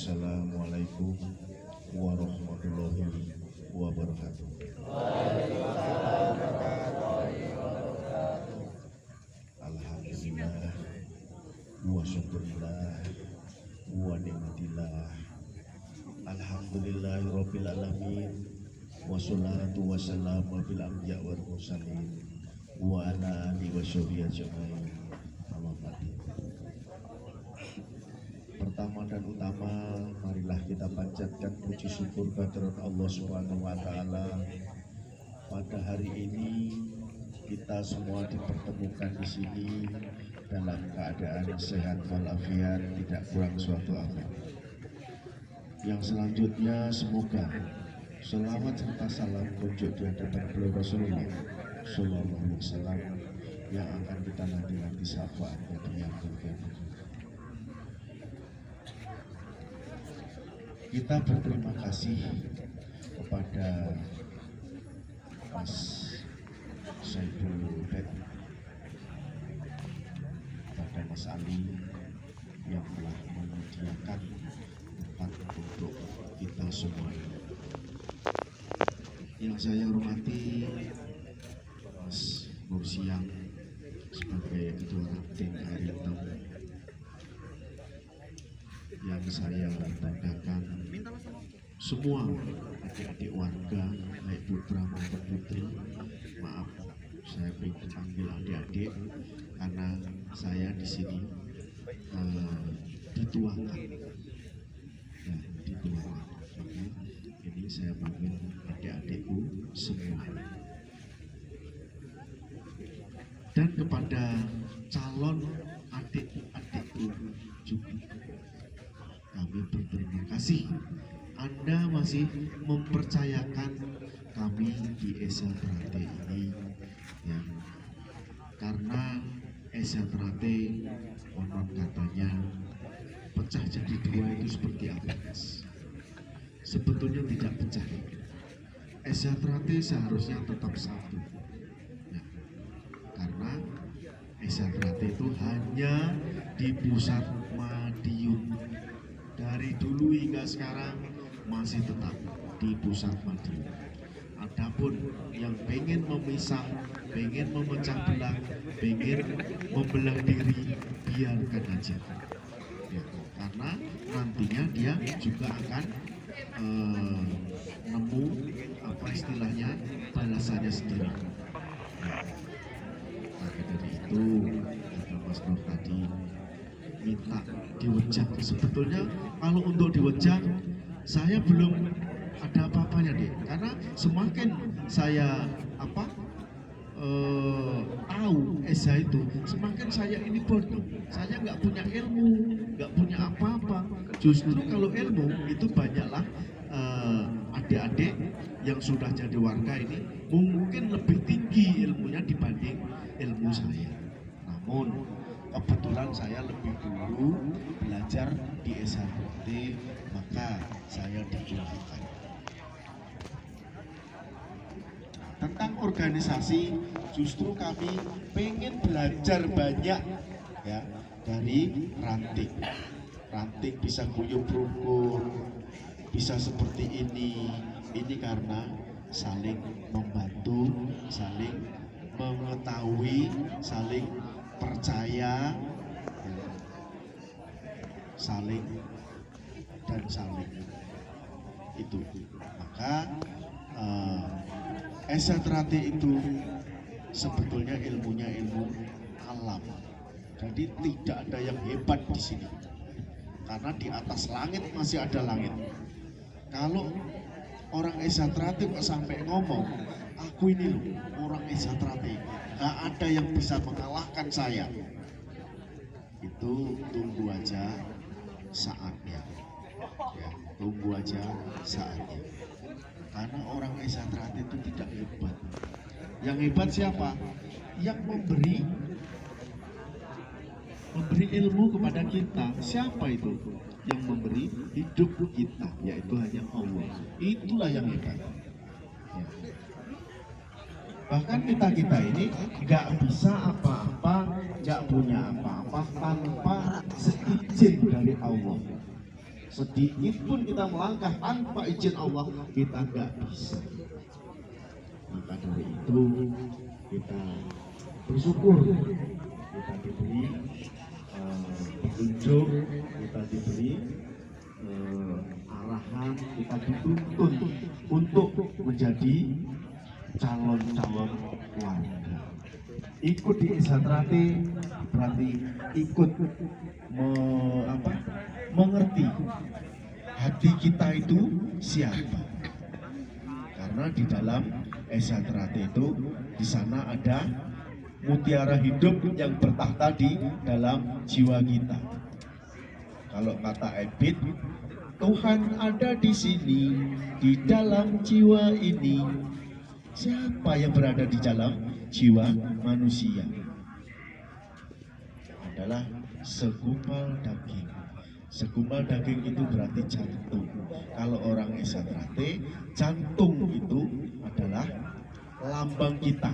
Assalamualaikum warahmatullahi wabarakatuh. Alhamdulillah wa syukurillah wa ni'matillah. Alhamdulillahi rabbil alamin. Wassalatu wassalamu bil anbiya wal mursalin wa ala alihi wa sahbihi ajmain. Pertama dan utama, marilah kita panjatkan puji syukur kehadirat Allah Subhanahu wa taala. Pada hari ini kita semua dipertemukan di sini dalam keadaan sehat walafiat, tidak kurang suatu apa. Yang selanjutnya semoga selawat serta salam kunjuk di hadapan beliau Rasulullah Sallallahu Alaihi Wasallam yang akan kita nanti syafaatnya di yaumul qiyamah. Kita berterima kasih kepada Mas Saiful Bed, kepada Mas Ali yang telah menyediakan tempat untuk kita semua. Yang saya hormati Mas Nursiang sebagai Ketua Ranting Harimau, yang saya banggakan semua adik-adik warga, baik putra maupun putri. Maaf, saya ingin panggil adik-adik karena saya di sini dituakan, ya, dituakan. Maka ini saya panggil adik-adikku semua. Dan kepada calon adik-adikku juga kami berterima kasih. Anda masih mempercayakan kami di Esa Trate ini, ya, karena Esa Trate konon katanya pecah jadi dua itu seperti apa, Mas? Sebetulnya tidak pecah. Esa Trate seharusnya tetap satu, ya, karena Esa Trate itu hanya di pusat Madiun. Dari dulu hingga sekarang masih tetap di pusat Madiun. Adapun yang pengen memisah, pengen memecah belah, pengen membelah diri, biarkan aja, ya, karena nantinya dia juga akan nemu apa istilahnya balasannya sendiri, ya. Maka dari itu kata Mas Nur tadi minta diwejak. Sebetulnya kalau untuk diwejak saya belum ada apa-apanya deh, karena semakin saya tahu Esa itu, semakin saya ini bodoh. Saya nggak punya ilmu, nggak punya apa-apa. Justru kalau ilmu itu banyaklah adik-adik yang sudah jadi warga ini mungkin lebih tinggi ilmunya dibanding ilmu saya. Namun kebetulan saya lebih dulu belajar di SHT, maka saya dipulangkan. Tentang organisasi, justru kami pengen belajar banyak, ya, dari Ranting. Ranting bisa guyub rukun, bisa seperti ini karena saling membantu, saling mengetahui, saling percaya, saling dan saling itu. Maka Esa Trate itu sebetulnya ilmunya ilmu alam. Jadi tidak ada yang hebat di sini, karena di atas langit masih ada langit. Kalau orang Esa Trate kok sampai ngomong, aku ini loh orang Esa Trate, gak ada yang bisa mengalahkan saya, itu tunggu aja saatnya, ya, tunggu aja saatnya. Karena orang Esa Trate itu tidak hebat. Yang hebat siapa? Yang memberi ilmu kepada kita. Siapa itu? Yang memberi hidup kita, yaitu hanya Allah. Itulah yang hebat, ya. Bahkan kita ini nggak bisa apa-apa, nggak punya apa-apa tanpa seizin dari Allah. sedikit pun kita melangkah tanpa izin Allah, kita nggak bisa. Maka dari itu kita bersyukur kita diberi petunjuk, kita diberi arahan, kita dituntun untuk menjadi calon-calon warga. Ikut di Esatrate berarti ikut mengerti hati kita itu siapa. Karena di dalam Esatrate itu di sana ada mutiara hidup yang bertahta di dalam jiwa kita. Kalau kata Ebit, Tuhan ada di sini, di dalam jiwa ini. Siapa yang berada di dalam jiwa manusia? Adalah segumpal daging. Segumpal daging itu berarti jantung. Kalau orang Esatrate, jantung itu adalah lambang kita.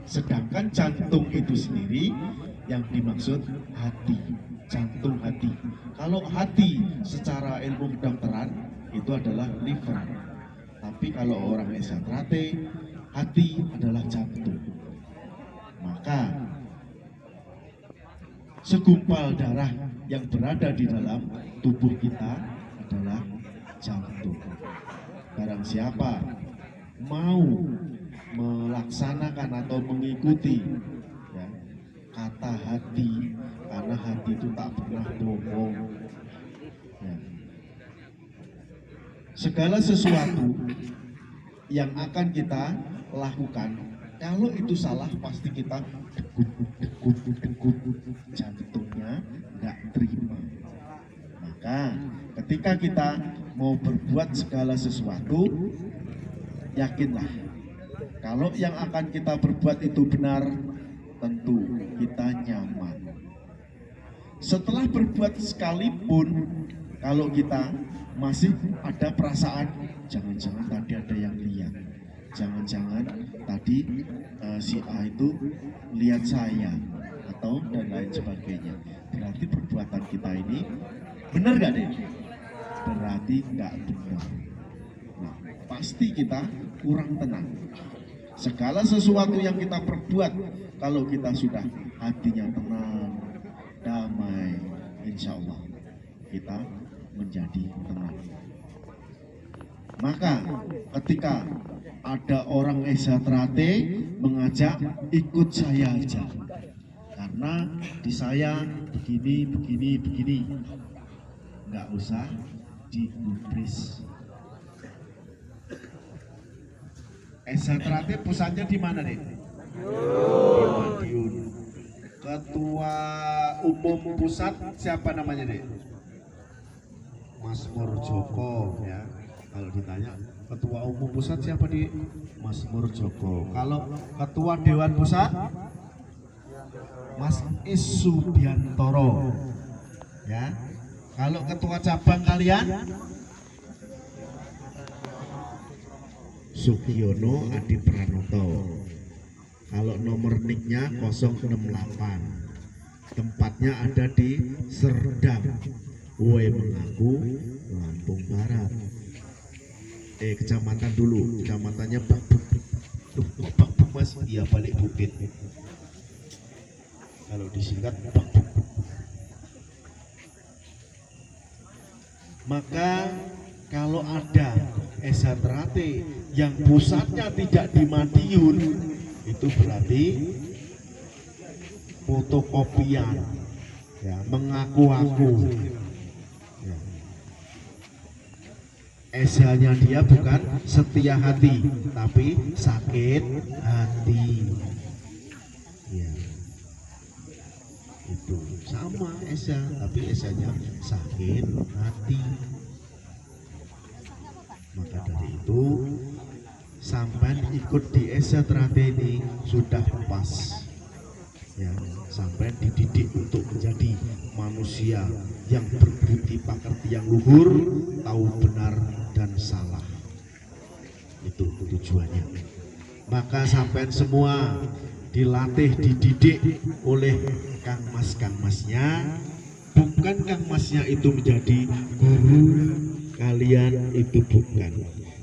Sedangkan jantung itu sendiri yang dimaksud hati, jantung hati. Kalau hati secara ilmu kedokteran itu adalah liver. Tapi kalau orang Esatrate, hati adalah jantung. Maka segumpal darah yang berada di dalam tubuh kita adalah jantung. Barang siapa mau melaksanakan atau mengikuti ya, kata hati, karena hati itu tak pernah bohong ya. Segala sesuatu yang akan kita lakukan, kalau itu salah pasti kita degup, jantungnya nggak terima. Maka ketika kita mau berbuat segala sesuatu, yakinlah kalau yang akan kita perbuat itu benar, tentu kita nyaman. Setelah berbuat sekalipun, kalau kita masih ada perasaan, jangan-jangan tadi ada yang lihat, jangan-jangan tadi si A itu lihat saya, atau dan lain sebagainya. Berarti perbuatan kita ini benar gak deh? Berarti nggak benar. Nah, pasti kita kurang tenang. Segala sesuatu yang kita perbuat, kalau kita sudah hatinya tenang, damai, insya Allah kita menjadi tenang. Maka ketika ada orang Esatrate mengajak, ikut saya aja, karena di saya begini, nggak usah digubris. Esatrate pusatnya di mana nih? Di Madiun. Ketua umum pusat siapa namanya nih? Mas Murjoko ya. Kalau ditanya ketua umum pusat siapa di Mas Murjoko. Kalau ketua dewan pusat Mas Isubiantoro ya. Kalau ketua cabang kalian Sugiono Adi Pranoto. Kalau nomor niknya 068. Tempatnya ada di Serdang, Uwe Mengaku, Lampung Barat. Kecamatan dulu, kecamatannya Bakbuk. Bakbuk Mas, iya balik bukit. Kalau disingkat Bakbuk. Maka kalau ada Esatrate yang pusatnya tidak di Madiun, itu berarti fotokopian ya, mengaku-aku ya. Esalnya dia bukan setia hati, tapi sakit hati ya. Itu sama Esa, tapi Esanya sakit hati. Maka dari itu sampai ikut di Esatrate ini sudah pas ya, sampai dididik untuk menjadi manusia yang berbudi pekerti yang luhur, tahu benar dan salah. Itu tujuannya. Maka sampai semua dilatih, dididik oleh kang masnya bukankah masnya itu menjadi guru kalian? Itu bukan.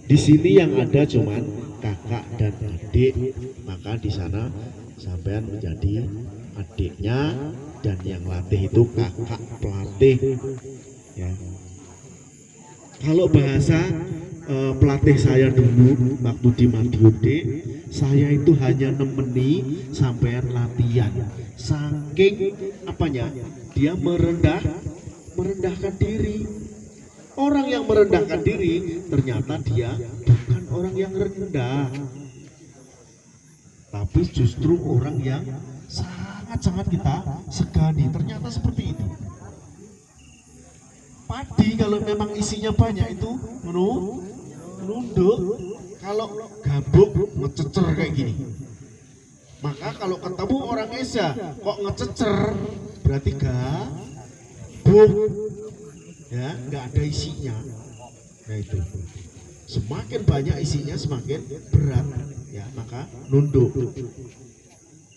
Di sini yang ada cuman kakak dan adik, maka di sana sampean menjadi adiknya dan yang latih itu kakak pelatih. Ya. Kalau bahasa pelatih saya dulu waktu di Madiode, saya itu hanya nemeni sampean latihan. Saking apanya? Dia merendahkan diri. Orang yang merendahkan diri ternyata dia bukan orang yang rendah, tapi justru orang yang sangat-sangat kita segani. Ternyata seperti itu. Padi kalau memang isinya banyak itu menunduk, kalau gabuk ngececer kayak gini. Maka kalau ketemu orang Esa kok ngececer, berarti gabuk, ya nggak ada isinya. Nah itu, semakin banyak isinya semakin berat, ya maka nunduk.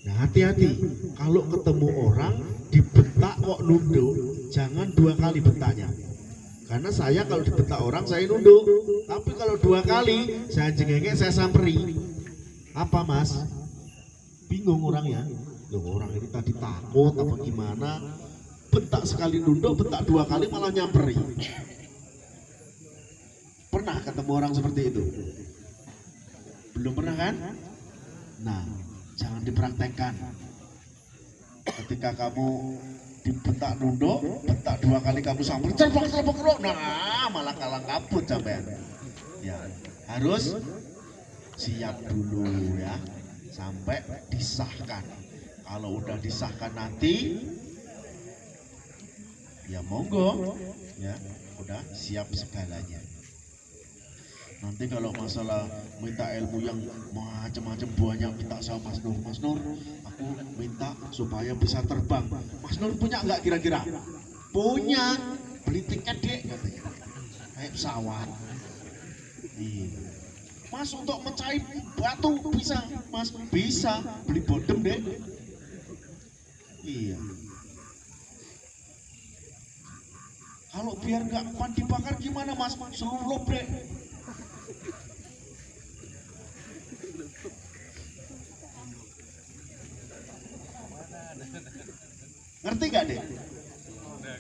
Nah hati-hati, kalau ketemu orang dibentak kok nunduk, jangan 2 kali bentaknya. Karena saya kalau dibentak orang saya nunduk, tapi kalau 2 kali saya jengengek, saya samperi. Apa mas? Bingung orangnya. Loh orang ini tadi takut apa gimana? Bentak sekali nunduk, bentak 2 kali malah nyamperi. Pernah ketemu orang seperti itu? Belum pernah kan? Nah, jangan dipraktekkan. Ketika kamu dibentak nunduk, bentak 2 kali kamu sampai cerbok, nah malah kalah kabut sampean. Ya, harus siap dulu ya, sampai disahkan. Kalau udah disahkan nanti, ya monggo, ya udah siap segalanya. Nanti kalau masalah minta ilmu yang macam-macam banyak, minta sama Mas Nur, aku minta supaya bisa terbang. Mas Nur punya nggak kira-kira? Punya, beli tiket dek katanya, kayak pesawat. Iya. Mas untuk mencari batu bisa, Mas bisa, beli bodem dek. Iya. Kalau biar nggak dibakar gimana Mas? Seluruh dek. Ngerti gak deh?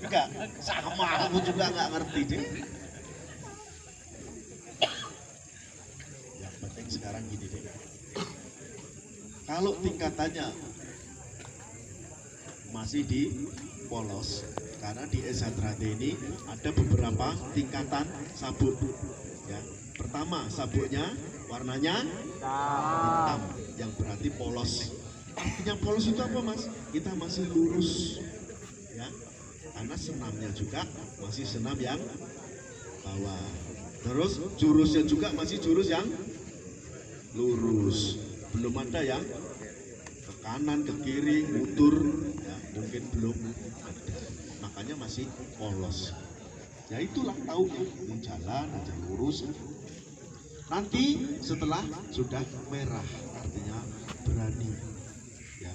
Enggak, sama aku juga nggak ngerti deh. Yang penting sekarang gini deh. Kalau tingkatannya masih di polos, karena di S1 ini ada beberapa tingkatan sabuk. Ya, pertama sabuknya warnanya hitam, yang berarti polos. Artinya polos itu apa mas? Kita masih lurus, ya. Karena senamnya juga masih senam yang bawah. Terus jurusnya juga masih jurus yang lurus. Belum ada yang ke kanan, ke kiri, mundur, ya, mungkin belum ada. Makanya masih polos. Ya itulah tahu ini jalan aja lurus. Nanti setelah sudah merah, artinya berani. Ya,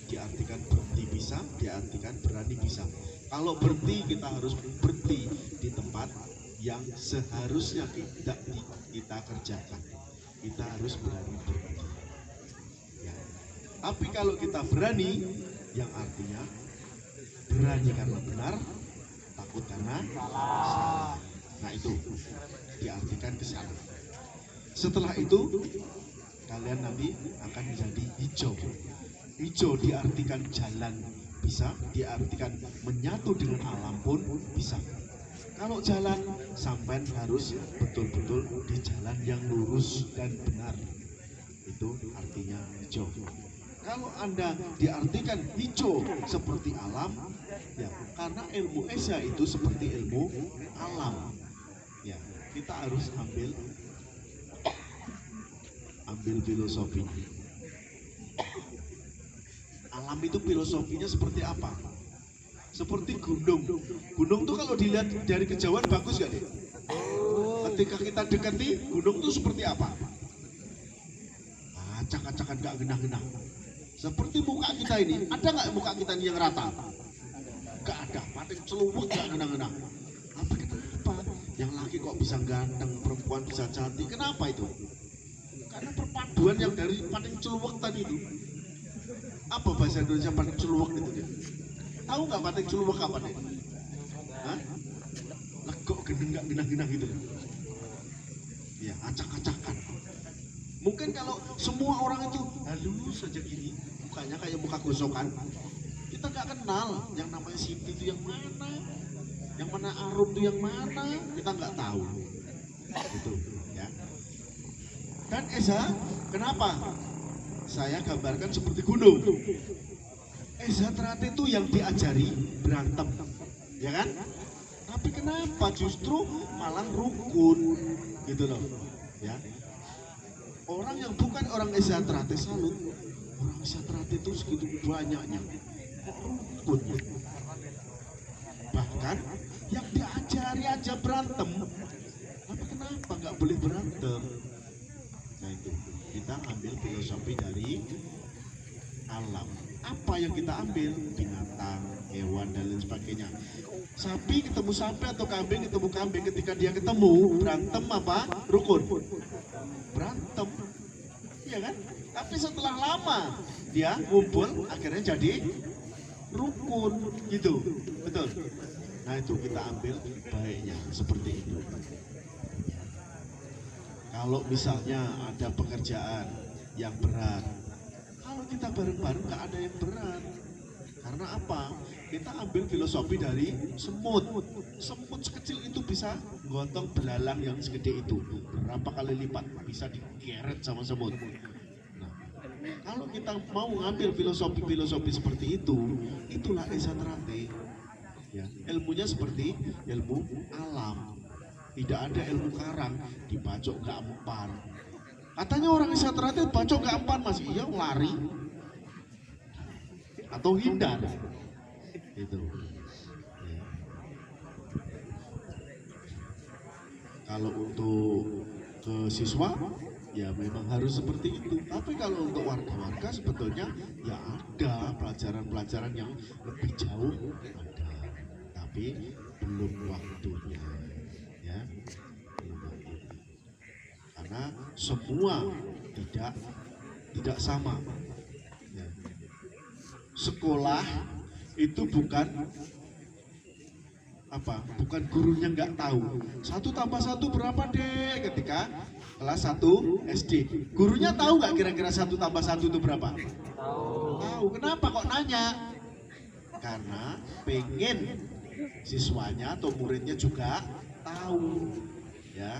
diartikan berhenti bisa, diartikan berani bisa. Kalau berhenti kita harus berhenti di tempat yang seharusnya tidak kita kerjakan. Kita harus berani berhenti. Ya. Tapi kalau kita berani, yang artinya berani karena benar, takut karena salah. Nah itu diartikan ke sana. Setelah itu kalian nanti akan menjadi hijau. Hijau diartikan jalan bisa, diartikan menyatu dengan alam pun bisa. Kalau jalan sampai harus betul-betul di jalan yang lurus dan benar. Itu artinya hijau. Kalau Anda diartikan hijau seperti alam, ya karena ilmu Esa itu seperti ilmu alam. Ya, kita harus ambil filosofi. Alam itu filosofinya seperti apa? Seperti gunung. Gunung tuh kalau dilihat dari kejauhan bagus gak deh? Ketika kita dekati gunung tuh seperti apa? Acak-acakan gak genah-genah. Seperti muka kita ini, ada nggak muka kita ini yang rata? gak ada, pating celuwek gak ngena-ngena. Apa kenapa? Yang laki kok bisa ganteng, perempuan bisa cantik, kenapa itu? Karena perpaduan yang dari pating celuwek tadi itu. Apa bahasa Indonesia pating celuwek itu dia? Tahu nggak pating celuwek apa nih? Hah? Legok gendeng gak genah-genah gitu. Ya, acak-acakan. Mungkin kalau semua orang itu halus saja gini, mukanya kayak muka gosokan, kita nggak kenal yang namanya Siti itu yang mana Arum itu yang mana, kita nggak tahu. Gitu, ya. Dan Eza, kenapa? Saya gambarkan seperti gunung. Eza Trate itu yang diajari berantem, ya kan? Tapi kenapa justru malah rukun, gitu loh, ya? Orang yang bukan orang Eza Trate salut, orang Eza Trate itu segitu banyaknya, rukun. Bahkan yang diajari aja berantem, tapi kenapa nggak boleh berantem? Nah itu, kita ambil filosofi dari alam. Apa yang kita ambil? Binatang, hewan, dan lain sebagainya. Sapi ketemu sapi atau kambing ketemu kambing, ketika dia ketemu, berantem apa? Rukun. Berantem, iya kan? Tapi setelah lama dia ngumpul, akhirnya jadi rukun, gitu, betul. Nah itu kita ambil baiknya seperti itu. Kalau misalnya ada pekerjaan yang berat, kalau kita bareng-bareng nggak ada yang berat. Karena apa? Kita ambil filosofi dari semut. Semut sekecil itu bisa gotong belalang yang segede itu. Berapa kali lipat bisa digeret sama semut. Nah, kalau kita mau ngambil filosofi-filosofi seperti itu, itulah Eza Trate. Ya, ilmunya seperti ilmu alam. Tidak ada ilmu karang, dibacok gak empan. Katanya orang Eza Trate bacok gak empan, Mas. Iya, lari atau hindar. Itu. Ya. Kalau untuk ke siswa, ya memang harus seperti itu. Tapi kalau untuk warga-warga sebetulnya ya ada pelajaran-pelajaran yang lebih jauh ada. Tapi belum waktunya. Ya. Karena semua tidak sama. Ya. Sekolah itu bukan apa? Bukan gurunya nggak tahu. 1 tambah 1 berapa deh ketika kelas 1 SD. Gurunya tahu nggak kira-kira 1 tambah 1 itu berapa? Tahu. Kenapa kok nanya? Karena pengen siswanya atau muridnya juga tahu, ya.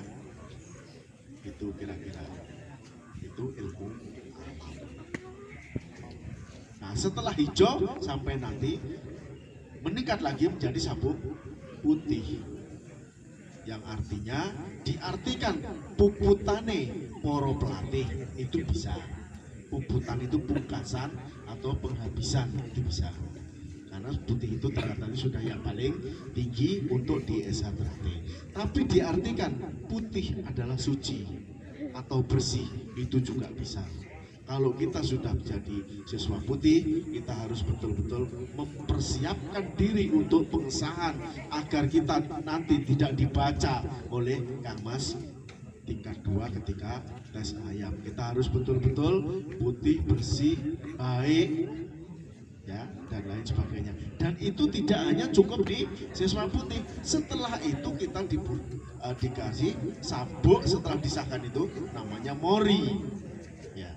Itu kira-kira. Itu ilmu. Nah, setelah hijau sampai nanti meningkat lagi menjadi sabuk putih. Yang artinya diartikan puputane poro pelatih itu bisa. Puputan itu pungkasan atau penghabisan itu bisa. Karena putih itu ternyata sudah yang paling tinggi untuk di Eza Trate. Tapi diartikan putih adalah suci atau bersih itu juga bisa. Kalau kita sudah menjadi siswa putih, kita harus betul-betul mempersiapkan diri untuk pengesahan agar kita nanti tidak dibaca oleh Kang Mas tingkat 2 ketika tes ayam. Kita harus betul-betul putih, bersih, baik, ya, dan lain sebagainya. Dan itu tidak hanya cukup di siswa putih. Setelah itu kita dikasih sabuk, setelah disahkan itu namanya mori. Ya.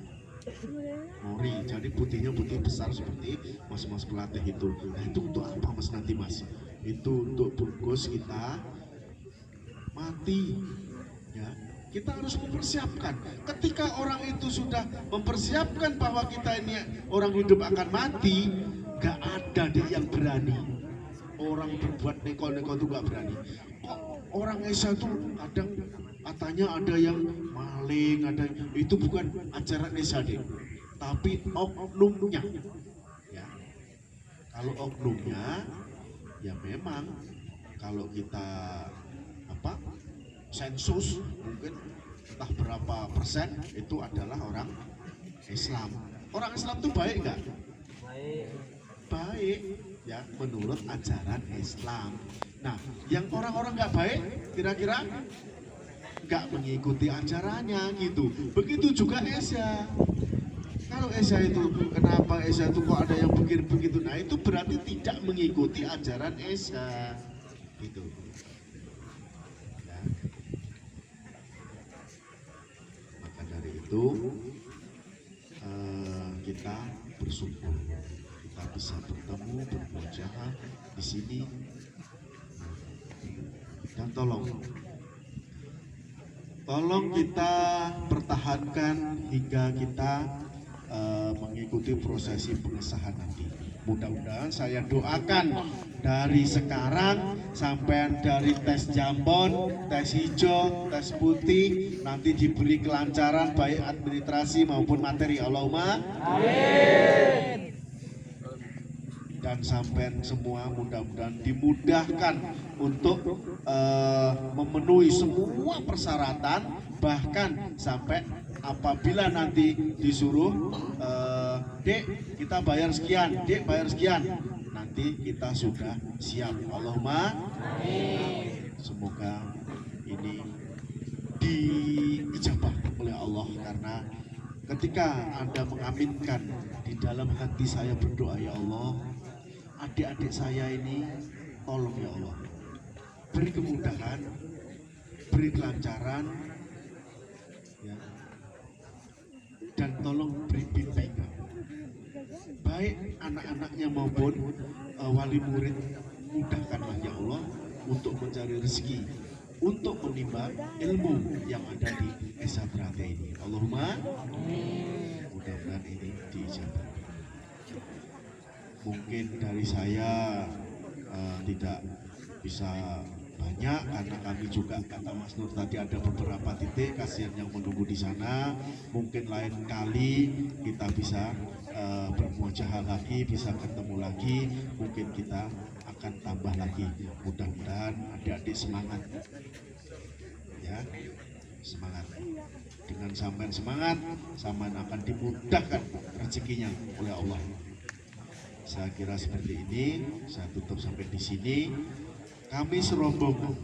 Mori, jadi putihnya putih besar seperti mas-mas pelatih itu. Nah itu untuk apa Mas nanti Mas? Itu untuk bungkus kita mati. Ya, kita harus mempersiapkan. Ketika orang itu sudah mempersiapkan bahwa kita ini orang hidup akan mati, gak ada deh yang berani. Orang berbuat neko-neko itu gak berani. Kok orang Esa itu kadang katanya ada yang maling, ada itu bukan ajaran Esa deh. Tapi oknumnya, ya. Kalau oknumnya, ya memang kalau kita sensus mungkin entah berapa persen itu adalah orang Islam. Orang Islam itu baik nggak? Baik. Baik. ya menurut ajaran Islam. Nah, yang orang-orang nggak baik kira-kira nggak mengikuti ajarannya gitu. Begitu juga Esa. Kalau Esa itu, kenapa Esa itu kok ada yang begitu? Nah itu berarti tidak mengikuti ajaran Esa gitu. Ya. Maka dari itu kita bersyukur kita bisa bertemu bermujaha di sini, dan tolong kita pertahankan hingga kita mengikuti prosesi pengesahan nanti. Mudah-mudahan saya doakan dari sekarang sampai dari tes jambon, tes hijau, tes putih nanti diberi kelancaran baik administrasi maupun materi. Allahumma amin. Dan sampai semua mudah-mudahan dimudahkan untuk memenuhi semua persyaratan, bahkan sampai apabila nanti disuruh Dek kita bayar sekian, Dek bayar sekian, nanti kita sudah siap. Allahumma amin. Semoga ini diijabah oleh Allah, karena ketika Anda mengaminkan di dalam hati saya berdoa, ya Allah, adik-adik saya ini tolong ya Allah, beri kemudahan, beri kelancaran, ya, dan tolong beri bimbingan, baik anak-anaknya maupun wali murid. Mudahkanlah ya Allah untuk mencari rezeki, untuk menimba ilmu yang ada di Esa Trate ini. Allahumma mudah-mudahan ini diijabah. Mungkin dari saya tidak bisa banyak karena kami juga, kata Mas Nur tadi, ada beberapa titik kasihan yang menunggu di sana. Mungkin lain kali kita bisa bermuajahah lagi, bisa ketemu lagi, mungkin kita akan tambah lagi. Mudah-mudahan adik-adik semangat ya, semangat. Dengan sampean semangat, sampean akan dimudahkan rezekinya oleh Allah. Saya kira seperti ini. Saya tutup sampai di sini. Kami serombongan,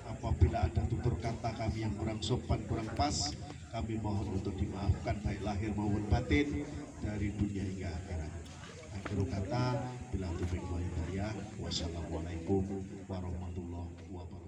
apabila ada tutur kata kami yang kurang sopan, kurang pas, kami mohon untuk dimaafkan baik lahir maupun batin dari dunia hingga akhirat. Akhir kata, bila taufiq wal hidayah. Wassalamualaikum warahmatullahi wabarakatuh.